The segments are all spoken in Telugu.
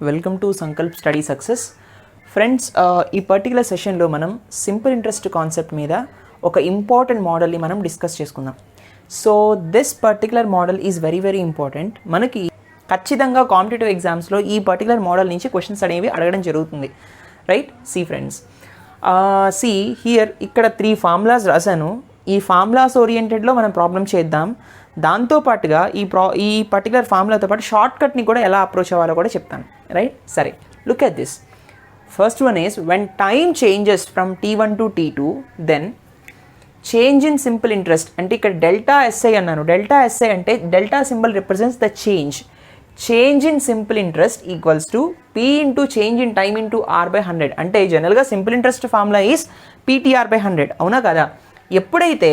Welcome to Sankalp study success. Friends, ఈ పర్టికులర్ సెషన్లో మనం సింపుల్ ఇంట్రెస్ట్ కాన్సెప్ట్ మీద ఒక ఇంపార్టెంట్ మోడల్ని మనం డిస్కస్ చేసుకుందాం. So this particular model is very very important. మనకి ఖచ్చితంగా కాంపిటేటివ్ ఎగ్జామ్స్లో ఈ పర్టికులర్ మోడల్ నుంచి క్వశ్చన్స్ అనేవి అడగడం జరుగుతుంది, రైట్? సి ఫ్రెండ్స్, హియర్ ఇక్కడ 3 ఫార్ములాస్ రాశాను. ఈ ఫార్ములాస్ ఓరియంటెడ్లో మనం ప్రాబ్లం చేద్దాం. దాంతోపాటుగా ఈ పర్టికులర్ ఫార్ములాతో పాటు షార్ట్ కట్ని కూడా ఎలా అప్రోచ్ అవ్వాలో కూడా చెప్తాను, రైట్? సరే, look at this. First one is when time changes from T1 to T2 then change in simple interest. అంటే ఇక్కడ డెల్టా ఎస్ఐ అన్నాను. డెల్టా ఎస్ఐ అంటే delta symbol represents the change in simple interest equals to P into change in time into R/100. అంటే జనరల్గా simple interest formula is PTR/100, అవునా కదా? ఎప్పుడైతే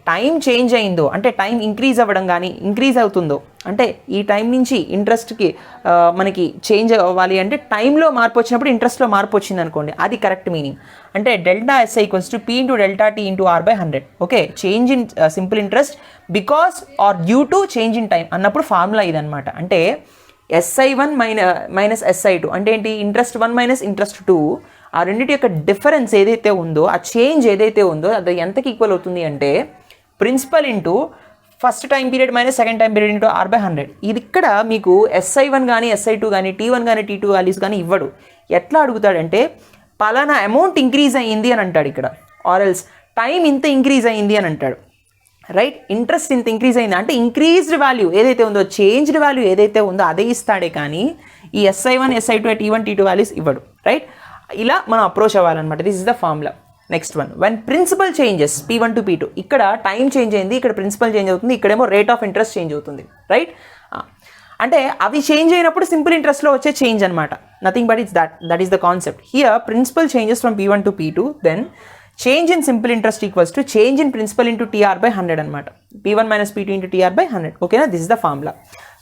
టైం చేంజ్ అయిందో, అంటే టైం ఇంక్రీజ్ అవ్వడం కానీ ఇంక్రీజ్ అవుతుందో, అంటే ఈ టైం నుంచి ఇంట్రెస్ట్కి మనకి చేంజ్ అవ్వాలి అంటే టైంలో మార్పు వచ్చినప్పుడు ఇంట్రెస్ట్లో మార్పు వచ్చింది అనుకోండి, అది కరెక్ట్ మీనింగ్. అంటే delta SI equals to P into delta T into R/100. Okay, change in simple interest because are due to change in time అన్నప్పుడు ఫార్ములా ఇదనమాట. అంటే SI1 మైనస్ SI2 అంటే ఏంటి? Interest 1 minus interest 2. ఆ రెండింటి యొక్క డిఫరెన్స్ ఏదైతే ఉందో, ఆ చేంజ్ ఏదైతే ఉందో అది ఎంతకి ఈక్వల్ అవుతుంది అంటే principal into first time period minus second time period into R/100. ఇది ఇక్కడ మీకు SI1 కానీ SI2 కానీ T1 కానీ T2 వాల్యూస్ కానీ ఇవ్వడు. ఎట్లా అడుగుతాడంటే పలానా అమౌంట్ ఇంక్రీజ్ అయ్యింది అని అంటాడు ఇక్కడ, ఆర్ఎల్స్ టైం ఇంత ఇంక్రీజ్ అయ్యింది అని అంటాడు, రైట్? ఇంట్రెస్ట్ ఇంత ఇంక్రీజ్ అయింది అంటే ఇంక్రీజ్డ్ వాల్యూ ఏదైతే ఉందో, చేంజ్డ్ వాల్యూ ఏదైతే ఉందో అదే ఇస్తాడే కానీ ఈ SI1 SI2 T1 T2 values ఇవ్వడు, రైట్? ఇలా మనం అప్రోచ్ అవ్వాలన్నమాట. This is the formula. Next one, when principal changes P1 to P2. ఇక్కడ టైం చేంజ్ అయింది, ఇక్కడ ప్రిన్సిపల్ చేంజ్ అవుతుంది, ఇక్కడేమో రేట్ ఆఫ్ ఇంట్రెస్ట్ చేంజ్ అవుతుంది, రైట్? అంటే అవి చేంజ్ అయినప్పుడు సింపుల్ ఇంట్రెస్ట్లో వచ్చే చేంజ్ అనమాట. Nothing but it's that is the concept. Here principal changes from P1 to P2 then change in simple interest equals to change in principal into TR/100 అనమాట. P1 minus P2 into TR/100. ఓకేనా? This is the formula.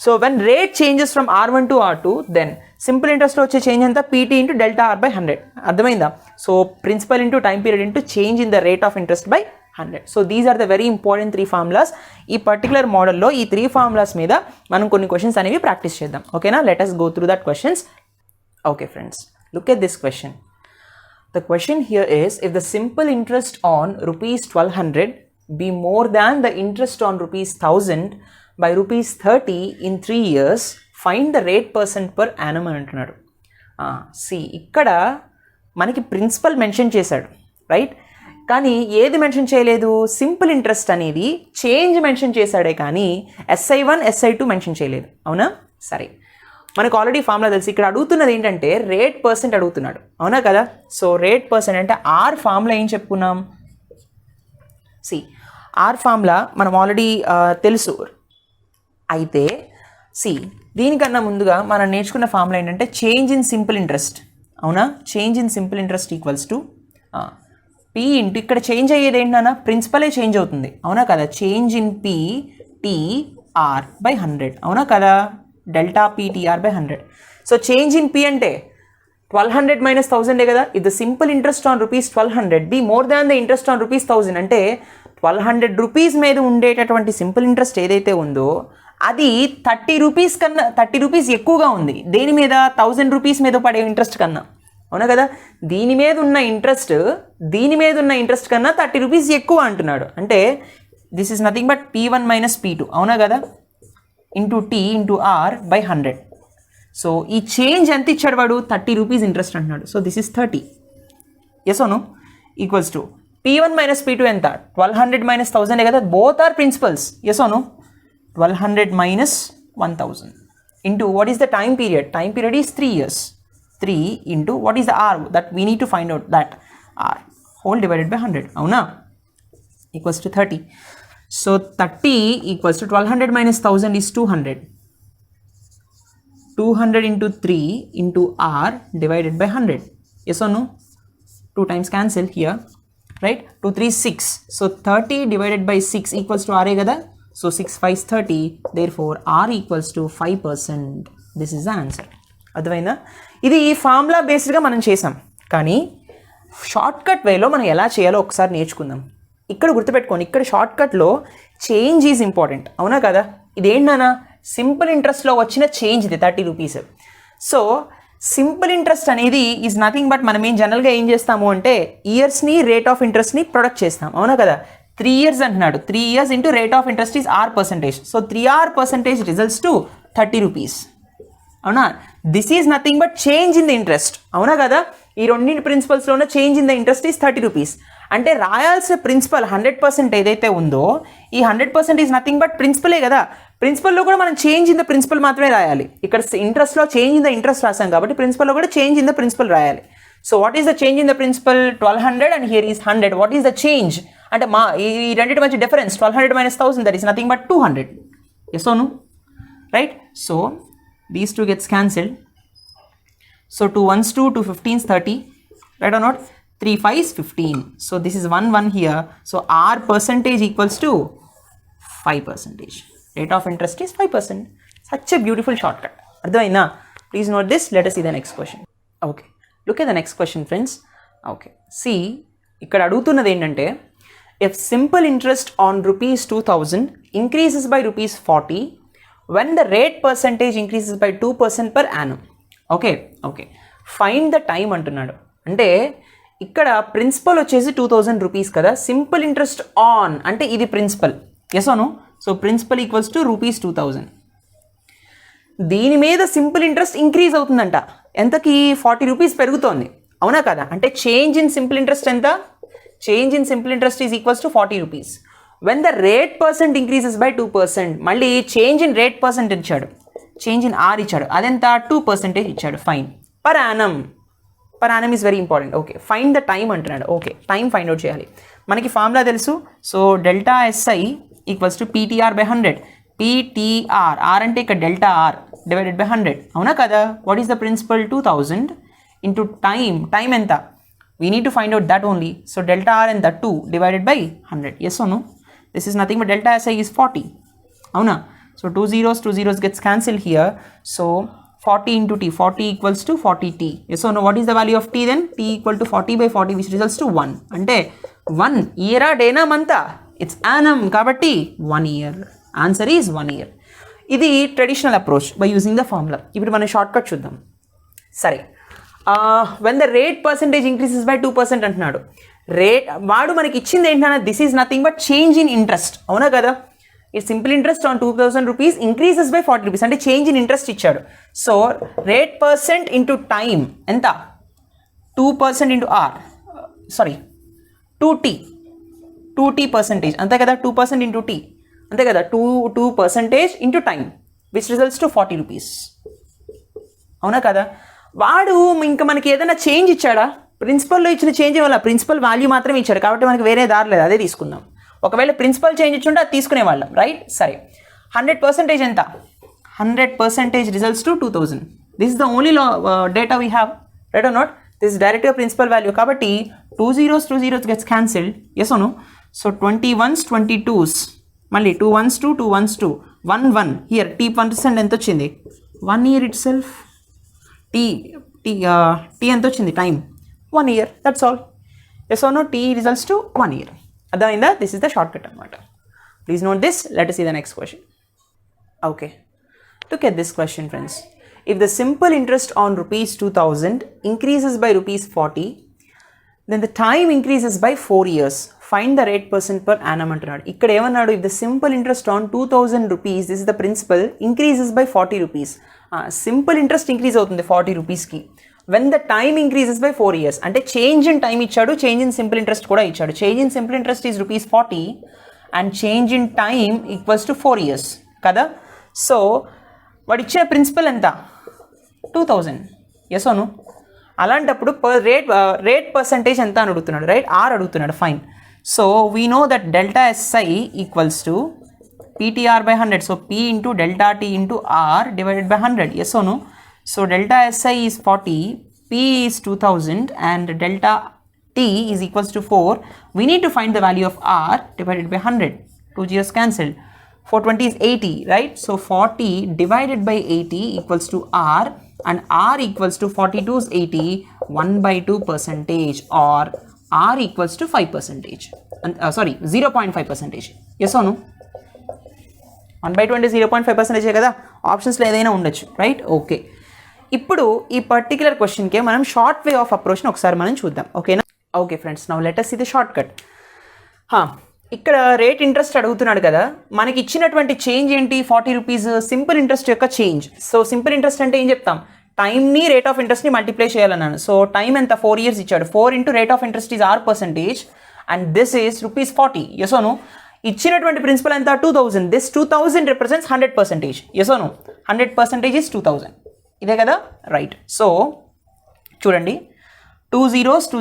So when rate changes from R1 to R2 then simple ఇంట్రెస్ట్లో వచ్చే చేంజ్ అంతా PT ఇంటూ డెల్టా R/100. అర్థమైందా? So principal into time period into change in the rate of interest by 100. So these are the very important 3 formulas. ఈ పర్టికులర్ మోడల్లో ఈ 3 ఫార్ములాస్ మీద మనం కొన్ని క్వశ్చన్స్ అనేవి ప్రాక్టీస్ చేద్దాం. ఓకేనా? Let us go through that questions. Okay friends, look at this question. The question here is, if the simple interest on rupees 1200 be more than the interest on rupees 1000 by rupees 30 in 3 years, find the rate percent per annum అని అంటున్నాడు. ఇక్కడ మనకి ప్రిన్సిపల్ మెన్షన్ చేశాడు, రైట్? కానీ ఏది మెన్షన్ చేయలేదు? సింపుల్ ఇంట్రెస్ట్ అనేది చేంజ్ మెన్షన్ చేశాడే కానీ SI1 SI2 మెన్షన్ చేయలేదు, అవునా? సరే, మనకు ఆల్రెడీ ఫార్ములా తెలుసు. ఇక్కడ అడుగుతున్నది ఏంటంటే రేట్ పర్సెంట్ అడుగుతున్నాడు, అవునా కదా? సో రేట్ పర్సెంట్ అంటే ఆర్ ఫార్ములా ఏం చెప్పుకున్నాం? ఆర్ ఫార్ములా మనం ఆల్రెడీ తెలుసు. అయితే దీనికన్నా ముందుగా మనం నేర్చుకున్న ఫార్ములా ఏంటంటే చేంజ్ ఇన్ సింపుల్ ఇంట్రెస్ట్, అవునా? Change in simple interest equals to P into, ఇక్కడ చేంజ్ అయ్యేది ఏంటన్నా? ప్రిన్సిపలే చేంజ్ అవుతుంది, అవునా కదా? చేంజ్ ఇన్ PTR/100, అవునా కదా? Delta PTR/100. So change in P అంటే 1200 మైనస్ 1000 కదా? If the simple interest on rupees 1200 be more than the interest on rupees 1000 అంటే 1200 రూపీస్ మీద ఉండేటటువంటి సింపుల్ ఇంట్రెస్ట్ ఏదైతే ఉందో అది 30 రూపీస్ ఎక్కువగా ఉంది. దేని మీద? 1000 రూపీస్ మీద పడే ఇంట్రెస్ట్ కన్నా, అవునా కదా? దీని మీద ఉన్న ఇంట్రెస్ట్ కన్నా 30 రూపీస్ ఎక్కువ అంటున్నాడు. అంటే this is nothing but P1 minus P2, అవునా కదా? Into T into R/100. So ఈ చేంజ్ ఎంత ఇచ్చాడు వాడు? 30 రూపీస్ ఇంట్రెస్ట్ అంటున్నాడు. So this is 30, yes or no, equals to P1 minus P2 ఎంత? 1200 మైనస్ 1000 కదా? Both are principals, yes or no. 1200 minus 1000 into what is the time period? Time period is 3 years. 3 into what is the R that we need to find out, that R whole divided by 100, అవునా? Equals to 30. So 30 equals to 1200 minus 1000 is 200. 200 into 3 into R divided by 100. Yes or no? 2 times cancel here, right? 2 3 6. So 30 divided by 6 equals to R kada? So 6 5 is 30. Therefore R equals to 5%. This is the answer. అర్థమైందా? ఇది ఈ ఫార్ములా బేస్డ్గా మనం చేసాం, కానీ షార్ట్ కట్ వేలో మనం ఎలా చేయాలో ఒకసారి నేర్చుకుందాం. ఇక్కడ గుర్తుపెట్టుకోండి, ఇక్కడ షార్ట్ కట్లో చేంజ్ ఈజ్ ఇంపార్టెంట్, అవునా కదా? ఇదేంటన్నా సింపుల్ ఇంట్రెస్ట్లో వచ్చిన చేంజ్ ఇది 30 రూపీస్. సో సింపుల్ ఇంట్రెస్ట్ అనేది ఈజ్ నథింగ్ బట్ మనం జనరల్గా ఏం చేస్తాము అంటే ఇయర్స్ని రేట్ ఆఫ్ ఇంట్రెస్ట్ని ప్రొడక్ట్ చేస్తాం, అవునా కదా. 3 years అంటున్నాడు, 3 years into rate of interest is R%. So 3R% results to 30 rupees, అవునా. This is nothing but change in the interest, అవునా కదా. ఈ రెండింటి ప్రిన్సిపల్స్లోనే change in the interest is 30 rupees. అంటే రాయాల్సిన ప్రిన్సిపల్ 100% ఏదైతే ఉందో ఈ 100% ఈజ్ నథింగ్ బట్ ప్రిన్సిపలే కదా. ప్రిన్సిపల్లో కూడా మనం చేంజ్ ఇన్ ద ప్రిన్సిపల్ మాత్రమే రాయాలి. ఇక్కడ ఇంట్రెస్ట్లో చేంజ్ ఇన్ ద ఇంట్రెస్ట్ రాసాం కాబట్టి ప్రిన్సిపల్లో కూడా చేంజ్ ఇన్ ద ప్రిన్సిపల్ రాయాలి. So what is the change in the principal? 1200 and here is 100. What is the change అంటే ఈ రెండింటి మధ్య difference 1200 minus 1000, that is nothing but 200. Yes or no, right. So these two gets cancelled. So 2 1s 2, 2 15s 30, right or not? 3 5s 15. So this is 1 1 here. So R% equals to 5%. Rate of interest is 5%. Such a beautiful shortcut. Ardhamayina? Please note this. Let us see the next question. Okay. Look at the next question, friends. Okay. See, ikkada adugutunnadi entante, if simple interest on rupees 2000 increases by rupees 40 when the rate percentage increases by 2% per annum. Okay okay, find the time అంటున్నాడు. అంటే ఇక్కడ ప్రిన్సిపల్ వచ్చేసి 2000 rupees కదా. సింపుల్ ఇంట్రెస్ట్ ఆన్ అంటే ఇది principal, yes or no. So principal equals to rupees 2000. దీని మీద సింపుల్ ఇంట్రెస్ట్ ఇంక్రీజ్ అవుతుందంట. ఎంతకి? 40 rupees పెరుగుతోంది, అవునా కదా. అంటే చేంజ్ ఇన్ సింపుల్ ఇంట్రెస్ట్ ఎంత? Change in simple interest is equals to 40 rupees. When the rate percent increases by 2%, మళ్ళీ చేంజ్ ఇన్ రేట్ పర్సెంట్ ఇచ్చాడు, చేంజ్ ఇన్ ఆర్ ఇచ్చాడు, అదెంత? 2% ఇచ్చాడు. Fine. Per annum, per annum is very important. Okay, find the time అంటున్నాడు. ఓకే, టైం ఫైండ్ అవుట్ చేయాలి. మనకి ఫార్ములా తెలుసు. So delta SI equals to PTR by 100. PTR, R అంటే ఇక్కడ డెల్టా ఆర్ డివైడెడ్ బై 100, అవునా కదా. What is the principal? 2000 into time. Time ఎంత? We need to find out that only. So delta R ఎంత? 2 divided by 100. Yes or no? This is nothing but delta SI is 40, అవునా. So 2 zeros gets cancelled here. So 40 into t, 40 equals to 40t. Yes or no? What is the value of t then? T equal to 40 by 40, which results to 1. Ante 1 year a day na month? It's annum kabatti 1 year. Answer is 1 year. Idi traditional approach by using the formula. Ippudu mana shortcut chuddam. Sare. When the rate percentage increases by 2% antunnadu. Rate vaadu manaki ichindi entana, this is nothing but change in interest, avuna kada. ఈ simple interest on 2000 rupees increases by 40 rupees, అంటే చేంజ్ ఇన్ ఇంట్రెస్ట్ ఇచ్చాడు. So rate percent into time ఎంత? 2% into are, sorry 2t percentage, అంతే కదా. 2% ఇంటూ టీ, అంతే కదా. 2% into time, which results to 40 rupees, అవునా కదా. వాడు ఇంకా మనకి ఏదైనా చేంజ్ ఇచ్చాడా? ప్రిన్సిపల్లో ఇచ్చిన చేంజ్ వల్ల ప్రిన్సిపల్ వాల్యూ మాత్రమే ఇచ్చాడు కాబట్టి మనకి వేరే దారి లేదు, అదే తీసుకుందాం. ఒకవేళ ప్రిన్సిపల్ చేంజ్ ఇచ్చుంటే అది తీసుకునేవాళ్ళం, రైట్. సరే, 100% ఎంత? 100% results to 2000. This is the only data we have, right or not. This is డైరెక్ట్గా ప్రిన్సిపల్ వాల్యూ కాబట్టి 2 zeros gets cancelled, yes or no. So 21s 22s, మళ్ళీ 2 1s 2, 2 1s 2, 1 1 హియర్. టీ % ఎంత వచ్చింది? 1 year ఇట్ సెల్ఫ్. టీ ఎంత వచ్చింది? Time 1 year, that's all. Yes or no. T results to 1 year. అర్థమైందా? This is the short cut అనమాట. Please note this. Let us see the next question. Okay, look at this question, friends. If the simple interest on rupees 2000 increases by rupees 40, then the time increases by 4 years. Find the rate percent per annum అంటున్నాడు. ఇక్కడ ఏమన్నాడు? If the simple interest on 2000 rupees, this is the principal, increases by 40 rupees. Simple interest increase అవుతుంది 40 రూపీస్కి. When the time increases by 4 years, అంటే చేంజ్ ఇన్ టైం ఇచ్చాడు, చేంజ్ ఇన్ సింపుల్ ఇంట్రెస్ట్ కూడా ఇచ్చాడు. Change in simple interest is rupees 40 and change in time equals to 4 years కదా. సో వాడు ఇచ్చిన ప్రిన్సిపల్ ఎంత? 2000, ఎస్ ఓను. అలాంటప్పుడు రేట్ పర్సంటేజ్ ఎంత అని అడుగుతున్నాడు, రైట్. ఆర్ అడుగుతున్నాడు, fine. So we know that delta SI equals to PTR by 100. So P into delta T into R divided by 100. Yes or no? So delta SI is 40, P is 2000 and delta T is equals to 4. We need to find the value of R divided by 100. 2 zeros cancelled. 420 is 80, right? So 40 divided by 80 equals to R, and R equals to 42 is 80, 1/2% or R equals to 5%. Sorry, 0.5%. Yes or no? 1/2 0.5% కదా. ఆప్షన్స్లో ఏదైనా ఉండొచ్చు, రైట్. ఓకే, ఇప్పుడు ఈ పర్టికులర్ క్వశ్చన్కే మనం షార్ట్ వే ఆఫ్ అప్రోచ్ని ఒకసారి మనం చూద్దాం. ఓకేనా? Okay friends, now let us see the shortcut. ఇక్కడ రేట్ ఇంట్రెస్ట్ అడుగుతున్నాడు కదా, మనకి ఇచ్చినటువంటి చేంజ్ ఏంటి? 40 రూపీస్ సింపుల్ ఇంట్రెస్ట్ యొక్క చేంజ్. సో సింపుల్ ఇంట్రెస్ట్ అంటే ఏం చెప్తాం? టైమ్ని రేట్ ఆఫ్ ఇంట్రెస్ట్ని మల్టిప్లై చేయాలన్నాను. సో టైం ఎంత? 4 years ఇచ్చాడు. 4 into rate of interest is R% and this is ₹40. Yes or no? ఇచ్చినటువంటి ప్రిన్సిపల్ ఎంత? 2000. దిస్ 2000 represents 100%. Yes or no? 100% is 2000. ఇదే కదా? రైట్. సో చూడండి, 2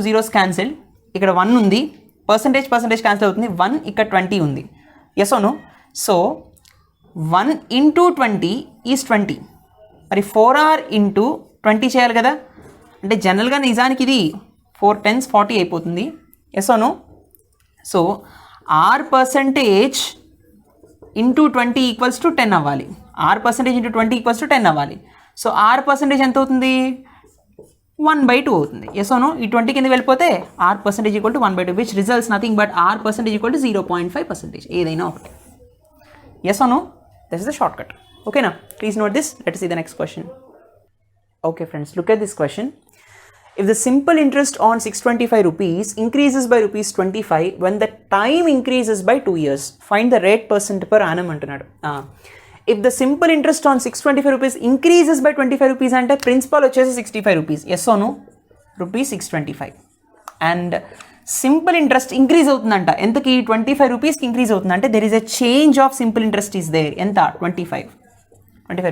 zeros క్యాన్సిల్. ఇక్కడ 1 ఉంది, పర్సంటేజ్ క్యాన్సిల్ అవుతుంది. 1 ఇక్కడ 20 ఉంది. Yes or no? So 1 into 20 is 20. మరి 4R into 20 చేయాలి కదా. అంటే జనరల్గా నిజానికి ఇది 4 10s 40 అయిపోతుంది. Yes or no? So R% into 20 equals to 10 అవ్వాలి. R% into 20 ఈక్వల్స్ టు 10 అవ్వాలి. సో R% ఎంత అవుతుంది? 1/2 అవుతుంది. Yes or no? ఈ 20 కింద వెళ్ళిపోతే R% equal to 1/2 which results nothing but R% equal to 0.5%. ఏదైనా ఒకటి. Yes or no? This is the short cut. ఓకేనా? Please note this. Let's see the next question. Okay friends, look at this question. If the simple interest on 625 rupees increases by rupees 25 when the time increases by 2 years, find the rate percent per annum అంటున్నాడు. If the simple interest on 625 rupees increases by 25 rupees అంటే ప్రిన్సిపల్ వచ్చేసి 65 rupees. Yes or no? ₹625. And simple interest increase అవుతుందంట. ఎంతకి? 25 రూపీస్కి ఇంక్రీజ్ అవుతుంది. అంటే there is a change of simple interest is there. ఎంత? 25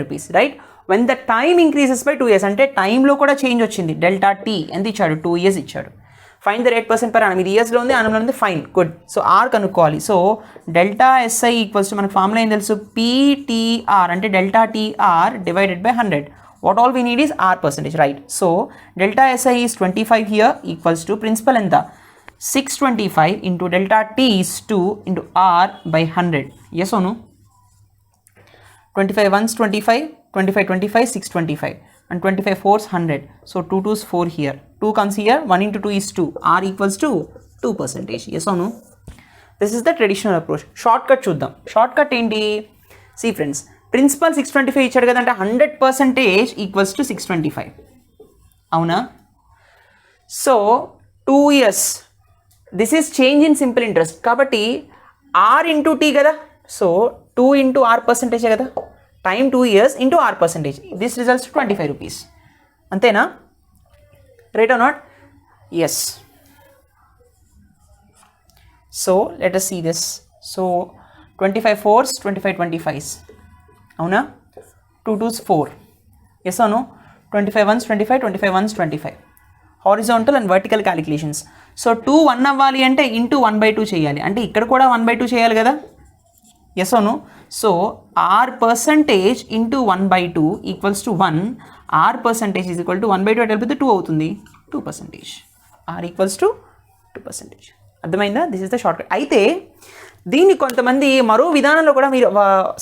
rupees. Right? When the time increases by 2 years అంటే టైంలో కూడా చేంజ్ వచ్చింది. డెల్టా టీ ఎంత ఇచ్చాడు? 2 years ఇచ్చాడు. Fine the rate percent per annum. ఇది ఇయర్స్లో ఉంది, annumలో ఉంది. Fine, good. సో ఆర్ కనుక్కోవాలి. So delta SI equals to మనకు ఫార్ములా ఏం తెలుసు? PTR అంటే delta TR divided by 100. What all we need is R%. Right? So delta SI is 25 here equals to principal ఎంత? 625 into delta T is 2 into R by 100. Yes or no? 25 1s 25, 25 25, 625 and 25 4s 100. So 2 2s 4 here. 2 comes here. 1 into 2 is 2. R equals to 2%. Yes or no? This is the traditional approach. Shortcut చూద్దాం. Shortcut ఏంటి? See friends, principal 625 ఇచ్చాడు కదంటే 100% ఈక్వల్స్ టు 625. అవునా? So 2 years. This is change in simple interest. కాబట్టి R into T కదా. సో 2 into R% కదా. Time 2 years into R%. This results 25 rupees. అంతేనా? Right or not? Yes. So let us see this. So 25 4s 25 25s. అవునా? 2 2s 4. ఎస్ అవును? 25 1s 25, 25 1s 25. Horizontal and vertical calculations. So 2 1 అవ్వాలి అంటే ఇంటూ 1/2 చేయాలి. అంటే ఇక్కడ కూడా 1/2 చేయాలి కదా. Yes or no? So R% into 1/2 equals to 1. R% is equal to 1/2 అంటే వెళ్ళిపోతే 2 అవుతుంది. 2%. R ఈక్వల్స్ టు 2%. అర్థమైందా? This is the short cut. అయితే దీన్ని కొంతమంది మరో విధానంలో కూడా మీరు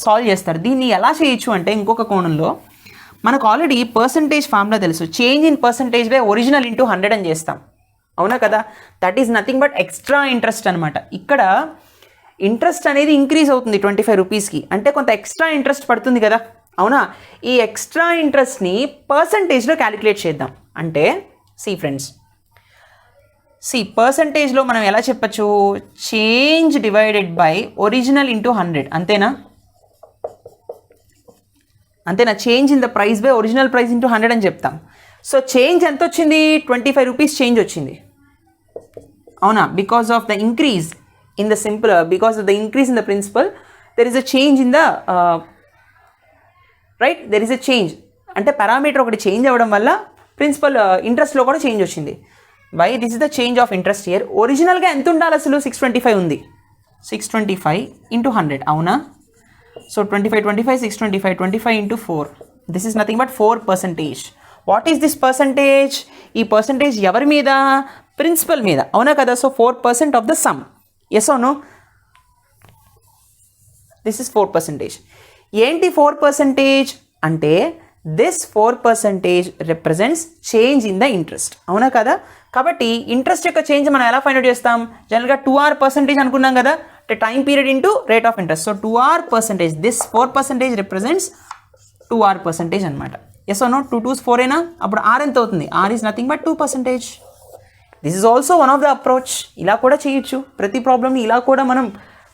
సాల్వ్ చేస్తారు. దీన్ని ఎలా చేయొచ్చు అంటే ఇంకొక కోణంలో మనకు ఆల్రెడీ పర్సంటేజ్ ఫార్ములా తెలుసు. Change in percentage by original into 100 అని చేస్తాం. అవునా కదా? That is nothing but extra interest అనమాట. ఇక్కడ ఇంట్రెస్ట్ అనేది ఇంక్రీజ్ అవుతుంది 25 రూపీస్కి. అంటే కొంత ఎక్స్ట్రా ఇంట్రెస్ట్ పడుతుంది కదా. అవునా? ఈ ఎక్స్ట్రా ఇంట్రెస్ట్ని పర్సంటేజ్లో క్యాలిక్యులేట్ చేద్దాం. అంటే ఫ్రెండ్స్, పర్సంటేజ్లో మనం ఎలా చెప్పచ్చు? Change divided by original into 100. అంతేనా? Change in the price by original price into 100 అని చెప్తాం. సో చేంజ్ ఎంత వచ్చింది? 25 రూపీస్ చేంజ్ వచ్చింది. అవునా? Because of the increase in the simple, because of the increase in the principal, there is a change in the right, there is a change. అంటే పారామీటర్ ఒకటి చేంజ్ అవ్వడం వల్ల ప్రిన్సిపల్ ఇంట్రెస్ట్లో కూడా చేంజ్ వచ్చింది. By this is the change of interest here. ఒరిజినల్గా ఎంత ఉండాలి అసలు? 625 ఉంది. 625 ఇంటూ 100. అవునా? So 25 25 625 25 into 4. This is nothing but 4%. What is this percentage? ఈ పర్సంటేజ్ ఎవరి మీద? ప్రిన్సిపల్ మీద. అవునా కదా? So 4% of the sum. Yes or no? This is 4%. ఏంటి 4% అంటే this 4% represents change in the interest. అవునా కదా? కాబట్టి ఇంట్రెస్ట్ యొక్క చేంజ్ మనం ఎలా ఫైండ్ అవుట్ చేస్తాం? జనరల్గా 2R% అనుకున్నాం కదా. అంటే time period into rate of interest. So 2R%. This 4% represents 2R% అనమాట. ఎస్ ఆర్ నాట్ 2 2s 4 అయినా అప్పుడు r ఎంత అవుతుంది? r is nothing but 2%. This is also one of the approach. ఇలా కూడా చేయొచ్చు, ప్రతి ప్రాబ్లమ్ని ఇలా కూడా మనం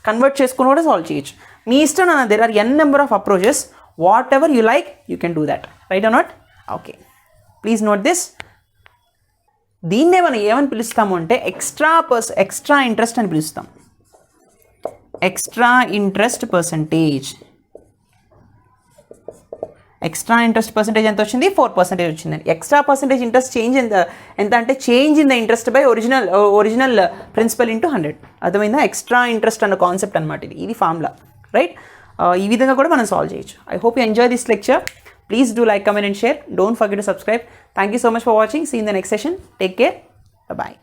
కన్వర్ట్ చేసుకుని కూడా సాల్వ్ చేయొచ్చు. మీ ఇష్టం నాన్న, there are n number of approaches. Whatever you like you can do that, right or not? Okay, please note this. దీన్నే మనం ఏమని పిలుస్తాము అంటే ఎక్స్ట్రా ఇంట్రెస్ట్ అని పిలుస్తాం. Extra interest percentage. Extra interest percentage ఎంత వచ్చింది? 4% వచ్చిందండి. ఎక్స్ట్రా పర్సంటేజ్ ఇంట్రెస్ట్ చేంజ్ ఎంత అంటే change in the interest by original principal into 100. అర్థమైందా? ఎక్స్ట్రా ఇంట్రెస్ట్ అన్న కాన్సెప్ట్ అనమాట ఇది ఫార్ములా, రైట్? ఈ విధంగా కూడా మనం సాల్వ్ చేయొచ్చు. I hope you enjoy this lecture. Please do like, comment and share. Don't forget to subscribe. Thank you so much for watching. See in the next session. Take care. Bye.